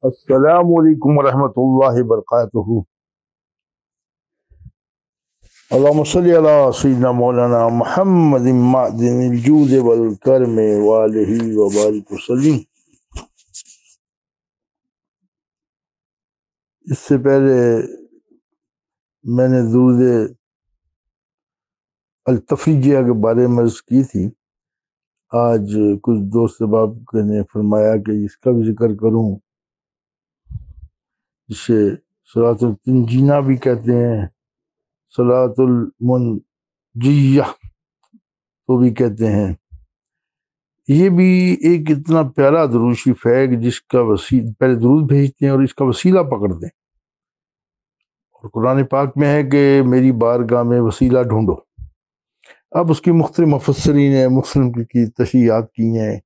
السلام علیکم ورحمۃ اللہ وبرکاتہ۔ اللہم صلی علی سیدنا مولانا محمد معدن الجود والکرم والہ وبارک وسلم۔ اس سے پہلے میں نے درود التفریجیہ کے بارے میں عرض کی تھی۔ آج کچھ دوست احباب نے فرمایا کہ اس کا بھی ذکر کروں، جسے صلاۃ التنجینہ بھی کہتے ہیں، صلاۃ المنجیہ تو بھی کہتے ہیں۔ یہ بھی ایک اتنا پیارا درود شریف ہے کہ جس کا پہلے درود بھیجتے ہیں اور اس کا وسیلہ پکڑتے ہیں، اور قرآن پاک میں ہے کہ میری بارگاہ میں وسیلہ ڈھونڈو۔ اب اس کی مختلف مفسرین نے مختلف کی تشریحات کی ہیں،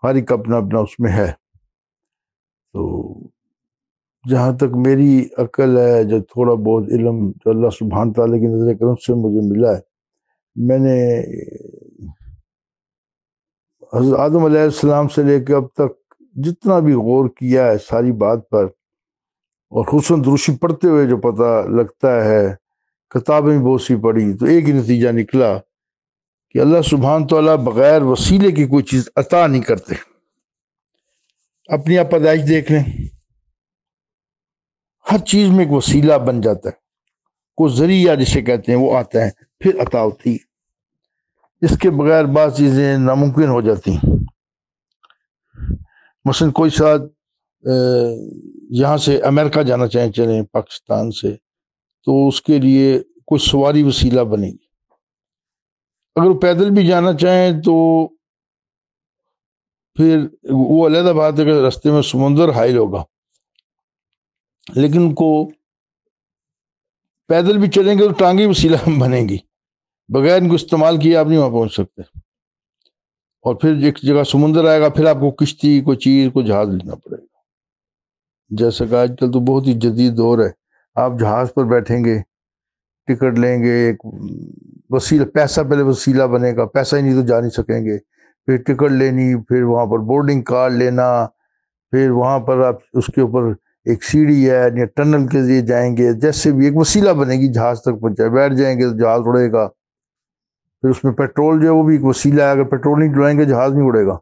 ہر ایک اپنا اپنا اس میں ہے۔ تو جہاں تک میری عقل ہے، جو تھوڑا بہت علم جو اللہ سبحانہ تعالیٰ کی نظر کرم سے مجھے ملا ہے، میں نے حضرت آدم علیہ السلام سے لے کے اب تک جتنا بھی غور کیا ہے ساری بات پر، اور خصوصاً دروشی پڑھتے ہوئے جو پتہ لگتا ہے، کتابیں بہت سی پڑھی، تو ایک ہی نتیجہ نکلا کہ اللہ سبحانہ تعالیٰ بغیر وسیلے کی کوئی چیز عطا نہیں کرتے۔ اپنی آپ پیدائش دیکھ لیں، ہر چیز میں ایک وسیلہ بن جاتا ہے، کوئی ذریعہ جسے کہتے ہیں وہ آتا ہے، پھر عطا ہوتی ہے۔ اس کے بغیر بعض چیزیں ناممکن ہو جاتی ہیں۔ مثلا کوئی ساتھ یہاں سے امریکہ جانا چاہیں، چلیں پاکستان سے، تو اس کے لیے کوئی سواری وسیلہ بنے گی۔ اگر وہ پیدل بھی جانا چاہیں تو پھر وہ علیحدہ بات ہے کہ رستے میں سمندر حائل ہوگا، لیکن کو پیدل بھی چلیں گے تو ٹانگی وسیلہ بنے گی، بغیر ان کو استعمال کیے آپ نہیں وہاں پہنچ سکتے۔ اور پھر ایک جگہ سمندر آئے گا، پھر آپ کو کشتی، کوئی چیز، کوئی جہاز لینا پڑے گا۔ جیسا کہ آج کل تو بہت ہی جدید دور ہے، آپ جہاز پر بیٹھیں گے، ٹکٹ لیں گے، ایک وسیلہ، پیسہ پہلے وسیلہ بنے گا، پیسہ ہی نہیں تو جا نہیں سکیں گے، پھر ٹکٹ لینی، پھر وہاں پر بورڈنگ کارڈ لینا، پھر وہاں پر آپ اس کے اوپر ایک سیڑھی ہے یا ٹنل کے ذریعے جائیں گے، جیسے بھی ایک وسیلہ بنے گی جہاز تک پہنچائے، بیٹھ جائیں گے تو جہاز اڑے گا۔ پھر اس میں پیٹرول جو ہے وہ بھی ایک وسیلہ ہے، اگر پیٹرول نہیں ڈلائیں گے جہاز نہیں اڑے گا۔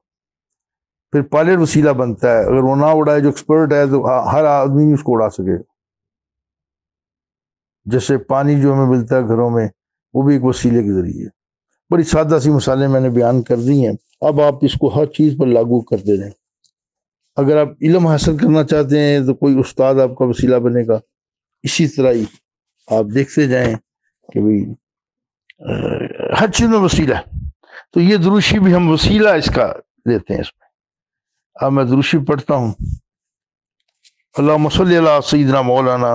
پھر پائلٹ وسیلہ بنتا ہے، اگر وہ نہ اڑائے جو ایکسپرٹ ہے تو ہر آدمی نہیں اس کو اڑا سکے گا۔ جیسے پانی جو ہمیں ملتا ہے گھروں میں، وہ بھی ایک وسیلے کے ذریعے۔ بڑی سادہ سی مثالیں میں نے بیان کر دی ہیں، اب آپ اس کو ہر چیز پر لاگو کرتے رہیں۔ اگر آپ علم حاصل کرنا چاہتے ہیں تو کوئی استاد آپ کا وسیلہ بنے گا، اسی طرح ہی آپ دیکھتے جائیں کہ بھئی ہر چیز میں وسیلہ ہے۔ تو یہ دروشی بھی ہم وسیلہ اس کا لیتے ہیں اس میں۔ اب میں دروشی پڑھتا ہوں۔ اللہم صلی علی سیدنا مولانا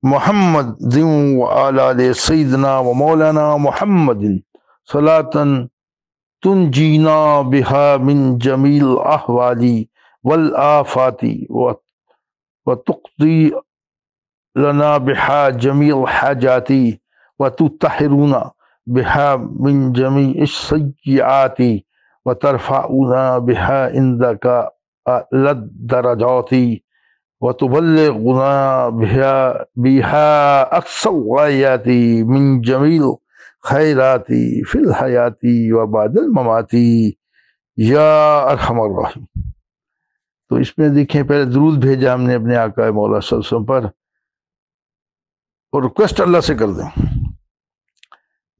محمد وعلی سیدنا و مولانا محمد صلاۃً تنجینا بہا من جمیل الاحوال والآفات وتقضی لنا بہا جمیع الحاجات وتطہرنا بہا من جمیع السیئات وترفعنا بہا عندک اعلی الدرجات وتبلغنا بها أقصى الغايات من جميل خیرات فی الحیات وبعد الممات یا ارحم الراحمین۔ تو اس میں دیکھیں پہلے درود بھیجا ہم نے اپنے آقا مولا صلی اللہ علیہ وسلم پر، اور ریکویسٹ اللہ سے کر دیں،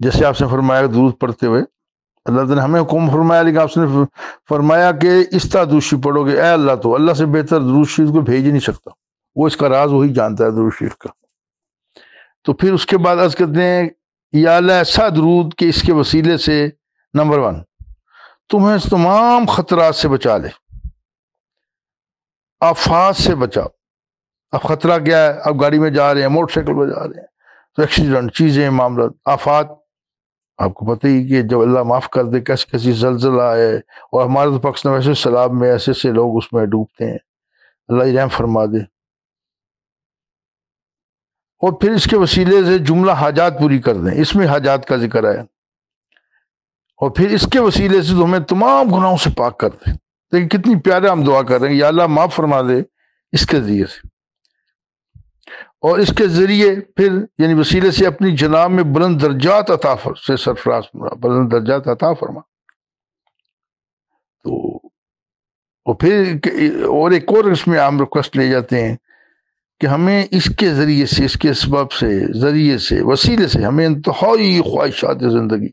جیسے آپ سے فرمایا درود پڑھتے ہوئے اللہ تعالیٰ نے ہمیں حکم فرمایا، لیکن آپ نے فرمایا کہ اس طرح درود شریف پڑھو گے، اے اللہ تو اللہ سے بہتر درود شریف کو بھیج ہی نہیں سکتا، وہ اس کا راز وہی جانتا ہے درود شریف کا۔ تو پھر اس کے بعد عرض کرتے ہیں یا اللہ ایسا درود کہ اس کے وسیلے سے نمبر 1 تمہیں تمام خطرات سے بچا لے، آفات سے بچاؤ۔ اب خطرہ کیا ہے؟ اب گاڑی میں جا رہے ہیں، موٹر سائیکل پہ جا رہے ہیں تو ایکسیڈنٹ، چیزیں، معاملات، آفات آپ کو پتہ ہی کہ جب اللہ معاف کر دے کیسی کیسی زلزلہ ہے، اور ہمارے تو پاکستان ویسے سیلاب میں ایسے ایسے لوگ اس میں ڈوبتے ہیں، اللہ ہی رحم فرما دے۔ اور پھر اس کے وسیلے سے جملہ حاجات پوری کر دیں، اس میں حاجات کا ذکر ہے، اور پھر اس کے وسیلے سے تو ہمیں تمام گناہوں سے پاک کر دیں۔ لیکن کتنی پیارا ہم دعا کر رہے ہیں، یا اللہ معاف فرما دے اس کے ذریعے سے، اور اس کے ذریعے پھر یعنی وسیلے سے اپنی جناب میں بلند درجات عطا سے سرفراز بلند درجات عطا فرما۔ تو اور پھر اور ایک اور اس میں عام ریکویسٹ لے جاتے ہیں کہ ہمیں اس کے ذریعے سے، اس کے سبب سے، ذریعے سے، وسیلے سے ہمیں انتہائی خواہشات زندگی،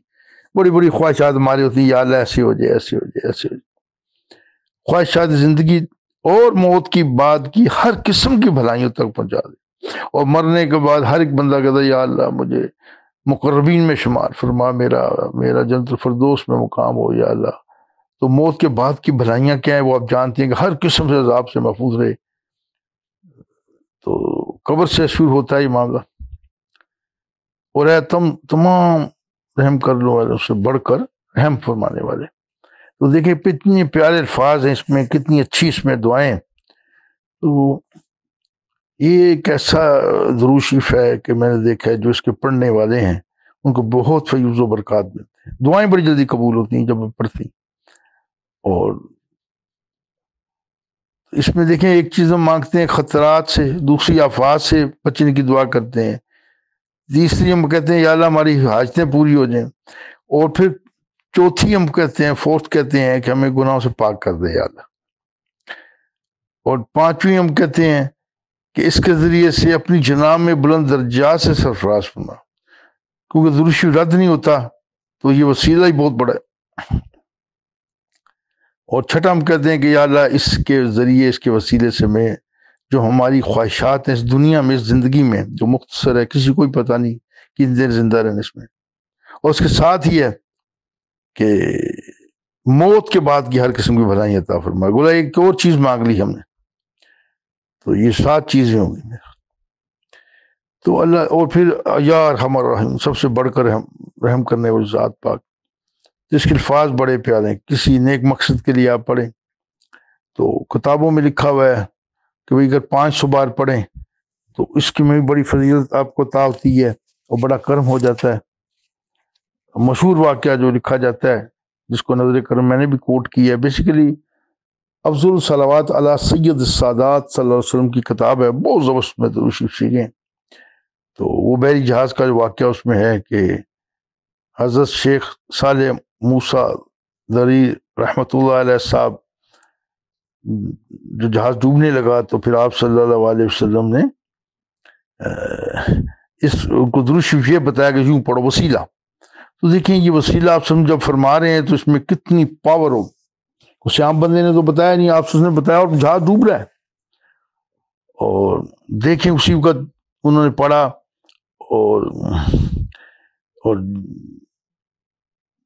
بڑی بڑی خواہشات ہماری ہوتی ہیں، یا اللہ ایسے ہو جائے، ایسے ہو جائے، ایسے ہو جائے، خواہشات زندگی اور موت کی بعد کی ہر قسم کی بھلائیوں تک پہنچا دے، اور مرنے کے بعد ہر ایک بندہ کہتا ہے یا اللہ مجھے مقربین میں شمار فرما، میرا جنت الفردوس میں مقام ہو یا اللہ۔ تو موت کے بعد کی بھلائیاں کیا ہیں وہ آپ جانتے ہیں کہ ہر قسم سے عذاب سے محفوظ رہے۔ تو قبر سے شروع ہوتا ہے یہ معاملہ، اور اے تم تمام رحم کر لو والے اس سے بڑھ کر رحم فرمانے والے۔ تو دیکھیں کتنے پیارے الفاظ ہیں اس میں، کتنی اچھی اس میں دعائیں۔ تو یہ ایک ایسا درود شریف ہے کہ میں نے دیکھا ہے جو اس کے پڑھنے والے ہیں ان کو بہت فیوز و برکات ملتے ہیں، دعائیں بڑی جلدی قبول ہوتی ہیں جب وہ پڑھتی۔ اور اس میں دیکھیں ایک چیز ہم مانگتے ہیں خطرات سے، دوسری آفات سے بچنے کی دعا کرتے ہیں، تیسری ہم کہتے ہیں یا اللہ ہماری حاجتیں پوری ہو جائیں، اور پھر چوتھی ہم کہتے ہیں، فورتھ کہتے ہیں کہ ہمیں گناہوں سے پاک کر دے یا اللہ، اور پانچویں ہم کہتے ہیں کہ اس کے ذریعے سے اپنی جناب میں بلند درجات سے سرفراز فرما، کیونکہ درود شریف رد نہیں ہوتا تو یہ وسیلہ ہی بہت بڑا ہے۔ اور چھٹا ہم کہتے ہیں کہ یا اللہ اس کے ذریعے، اس کے وسیلے سے میں جو ہماری خواہشات ہیں اس دنیا میں، اس زندگی میں جو مختصر ہے، کسی کو پتہ نہیں کتنی دیر زندہ رہنے اس میں، اور اس کے ساتھ ہی ہے کہ موت کے بعد کی ہر قسم کی بھلائی عطا فرما۔ گویا ایک اور چیز مانگ لی ہم نے، تو یہ 7 چیزیں ہوں گی۔ تو اللہ، اور پھر یا ارحم الراحمین، سب سے بڑھ کر رحم کرنے والی ذات پاک، اس کے الفاظ بڑے پیارے ہیں، کسی نیک مقصد کے لیے آپ پڑھیں تو کتابوں میں لکھا ہوا ہے کہ بھئی اگر 500 بار پڑھیں تو اس کی میں بڑی فضیلت آپ کو عطا ہوتی ہے اور بڑا کرم ہو جاتا ہے۔ مشہور واقعہ جو لکھا جاتا ہے جس کو نظر کرم میں نے بھی کوٹ کیا ہے، بیسیکلی افضل الصلوات علی سید السادات صلی اللہ علیہ وسلم کی کتاب ہے، بہت زبردست میں درود شریف سیکھیں۔ تو وہ بحری جہاز کا جو واقعہ اس میں ہے کہ حضرت شیخ صالح موسیٰ دری رحمۃ اللہ علیہ صاحب جو جہاز ڈوبنے لگا تو پھر آپ صلی اللہ علیہ وسلم نے ان کو درود شریف یہ بتایا کہ یوں پڑھو، وسیلہ۔ تو دیکھیں یہ وسیلہ آپ جب فرما رہے ہیں تو اس میں کتنی پاور ہو، کسی عام بندے نے تو بتایا نہیں، آپ نے بتایا اور جہاز ڈوب رہا ہے۔ اور دیکھیں اسی وقت انہوں نے پڑھا اور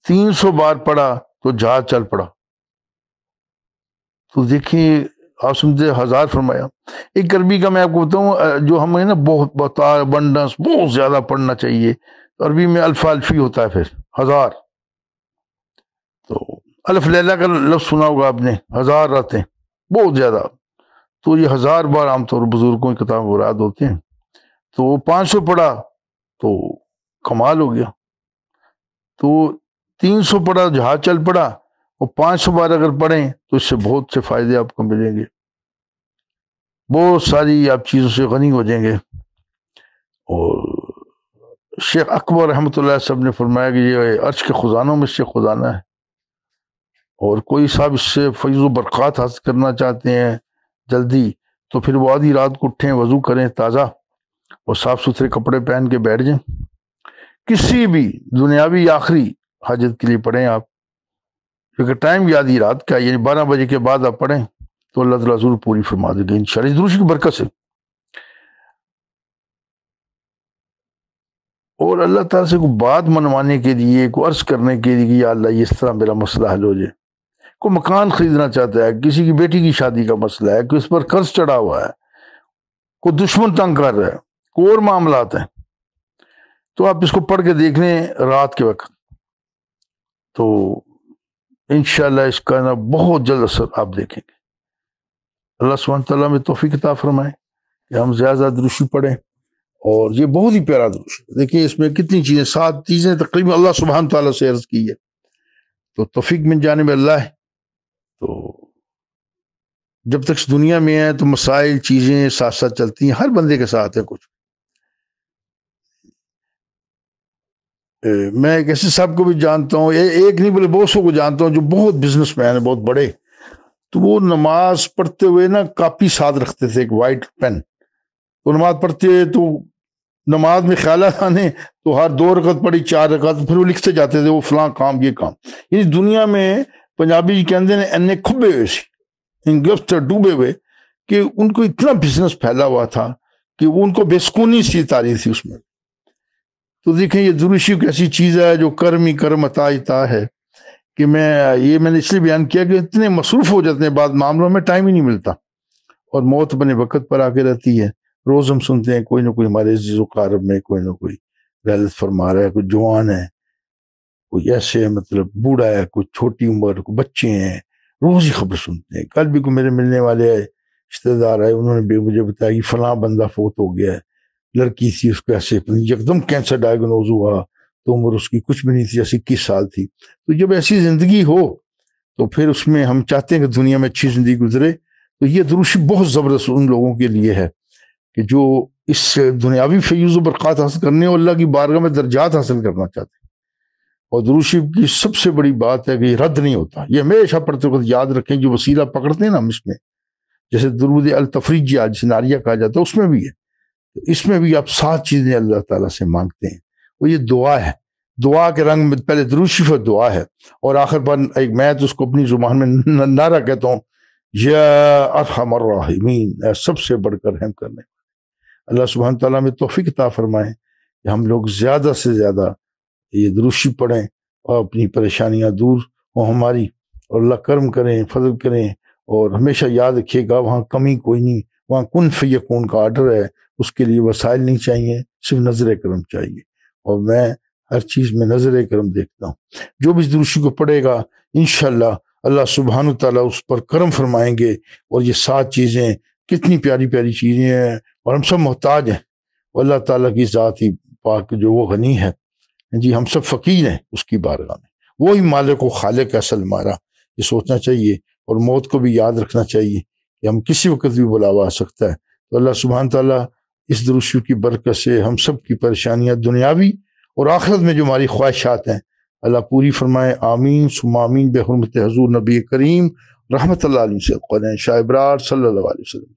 300 بار پڑھا تو جہاز چل پڑا۔ تو دیکھیں آپ سمجھے 1000 فرمایا۔ ایک عربی کا میں آپ کو بتاؤں جو ہمیں نا بہت ابنڈنس بہت زیادہ پڑھنا چاہیے، عربی میں الف الفی ہوتا ہے، پھر 1000۔ تو الف لیلہ کا لفظ سنا ہوگا آپ نے، 1000 راتیں، بہت زیادہ۔ تو یہ 1000 بار عام طور پر بزرگوں کی کتاب مراد ہوتے ہیں۔ تو وہ 500 پڑھا تو کمال ہو گیا، تو 300 پڑھا جہاز چل پڑا، اور 500 بار اگر پڑھیں تو اس سے بہت سے فائدے آپ کو ملیں گے، بہت ساری آپ چیزوں سے غنی ہو جائیں گے۔ اور شیخ اکبر رحمۃ اللہ صاحب نے فرمایا کہ یہ عرش کے خزانوں میں سے خزانہ ہے، اور کوئی صاحب اس سے فیض و برکات حاصل کرنا چاہتے ہیں جلدی تو پھر وہ آدھی رات کو اٹھیں، وضو کریں تازہ، اور صاف ستھرے کپڑے پہن کے بیٹھ جائیں، کسی بھی دنیاوی یا آخری حاجت کے لیے پڑھیں آپ، کیونکہ ٹائم یاد ہی رات کا، یعنی 12 بجے کے بعد آپ پڑھیں تو اللہ تعالیٰ ضرور پوری فرما دے گا انشاءاللہ درود کی برکت سے۔ اور اللہ تعالیٰ سے کوئی بات منوانے کے لیے، کوئی عرض کرنے کے لیے کہ یا اللہ اس طرح میرا مسئلہ حل ہو جائے، کوئی مکان خریدنا چاہتا ہے، کسی کی بیٹی کی شادی کا مسئلہ ہے، کوئی اس پر قرض چڑھا ہوا ہے، کوئی دشمن تنگ کر رہا ہے، کوئی اور معاملات ہیں، تو آپ اس کو پڑھ کے دیکھ لیں رات کے وقت، تو انشاءاللہ اس کا نا بہت جلد اثر آپ دیکھیں گے۔ اللہ سبحانہ تعالیٰ میں توفیق عطا فرمائے کہ ہم زیادہ درود شریف پڑھیں، اور یہ بہت ہی پیارا درود شریف، دیکھیں اس میں کتنی چیزیں، 7 چیزیں تقریباً اللہ سبحانہ تعالیٰ سے عرض کی ہے، تو توفیق من جانب اللہ ہے۔ تو جب تک اس دنیا میں ہے تو مسائل چیزیں ساتھ ساتھ چلتی ہیں، ہر بندے کے ساتھ ہے کچھ۔ میں ایک ایسے صاحب کو بھی جانتا ہوں، ایک نہیں بولے بہت سو کو جانتا ہوں جو بہت بزنس مین ہے، بہت بڑے، تو وہ نماز پڑھتے ہوئے نا کاپی ساتھ رکھتے تھے، ایک وائٹ پین، وہ نماز پڑھتے تو نماز میں خیالات آنے تو ہر 2 رکعت پڑھی 4 رکعت، پھر وہ لکھتے جاتے تھے وہ فلاں کام یہ کام۔ یعنی دنیا میں پنجابی جی کہتے ہیں انے کھبے ہوئے سی، ان گرفت ڈوبے ہوئے، کہ ان کو اتنا بزنس پھیلا ہوا تھا کہ وہ ان کو بے سکونی سی تاری تھی اس میں۔ تو دیکھیں یہ درود شریف ایسی چیز ہے جو کرم ہی کرم عطا ہے، کہ میں نے اس لیے بیان کیا کہ اتنے مصروف ہو جاتے ہیں بعض معاملوں میں، ٹائم ہی نہیں ملتا، اور موت اپنے وقت پر آ کے رہتی ہے۔ روز ہم سنتے ہیں کوئی نہ کوئی ہمارے عزیز و قارب میں کوئی نہ کوئی رحلت فرما رہا ہے، کوئی جوان ہے، کوئی ایسے مطلب بوڑھا ہے، کوئی چھوٹی عمر، کوئی بچے ہیں، روز ہی خبر سنتے ہیں۔ کل بھی کوئی میرے ملنے والے رشتے دار آئے، انہوں نے بھی مجھے بتایا کہ فلاں بندہ فوت ہو گیا ہے، لڑکی تھی، اس کو ایسے یکدم کینسر ڈائگنوز ہوا، تو عمر اس کی کچھ بھی نہیں تھی، 21 سال تھی۔ تو جب ایسی زندگی ہو تو پھر اس میں ہم چاہتے ہیں کہ دنیا میں اچھی زندگی گزرے، تو یہ درود شریف بہت زبردست ان لوگوں کے لیے ہے کہ جو اس دنیاوی فیوز و برکات حاصل کرنے اور اللہ کی بارگاہ میں درجات حاصل کرنا چاہتے ہیں۔ اور درود شریف کی سب سے بڑی بات ہے کہ یہ رد نہیں ہوتا، یہ ہمیشہ پڑھتے وقت یاد رکھیں، جو وسیلہ پکڑتے ہیں نا ہم اس میں، جیسے درود التفریجیہ جسے ناریہ کہا جاتا ہے، اس میں بھی ہے، اس میں بھی آپ 7 چیزیں اللہ تعالیٰ سے مانگتے ہیں، وہ یہ دعا ہے، دعا کے رنگ میں پہلے درود شریف اور دعا ہے، اور آخر پر ایک میں تو اس کو اپنی زبان میں نعرہ کہتا ہوں، یا ارحم الراحمین، سب سے بڑھ کر رحم کرنے۔ اللہ سبحانہ تعالیٰ میں توفیق عطا فرمائے کہ ہم لوگ زیادہ سے زیادہ یہ درود شریف پڑھیں اور اپنی پریشانیاں دور ہوں ہماری، اور اللہ کرم کریں، فضل کریں، اور ہمیشہ یاد رکھیے گا وہاں کمی کوئی نہیں، وہاں کن فیکون کا آرڈر ہے، اس کے لیے وسائل نہیں چاہیے، صرف نظر کرم چاہیے، اور میں ہر چیز میں نظر کرم دیکھتا ہوں۔ جو بھی اس درود شریف کو پڑھے گا انشاءاللہ اللہ سبحانہ تعالیٰ اس پر کرم فرمائیں گے، اور یہ 7 چیزیں کتنی پیاری پیاری چیزیں ہیں، اور ہم سب محتاج ہیں، اور اللہ تعالیٰ کی ذات ہی پاک جو وہ غنی ہے جی، ہم سب فقیر ہیں اس کی بارگاہ میں، وہی مالک و خالق اصل ہمارا، یہ سوچنا چاہیے، اور موت کو بھی یاد رکھنا چاہیے کہ ہم کسی وقت بھی بلاوا آ سکتا ہے۔ تو اللہ سبحانہ تعالیٰ اس درود شریف کی برکت سے ہم سب کی پریشانیاں دنیاوی اور آخرت میں جو ہماری خواہشات ہیں اللہ پوری فرمائے، آمین ثم آمین، بحرمت حضور نبی کریم رحمت اللہ علیہ وسلم، شاہ ابرار صلی اللہ علیہ وسلم۔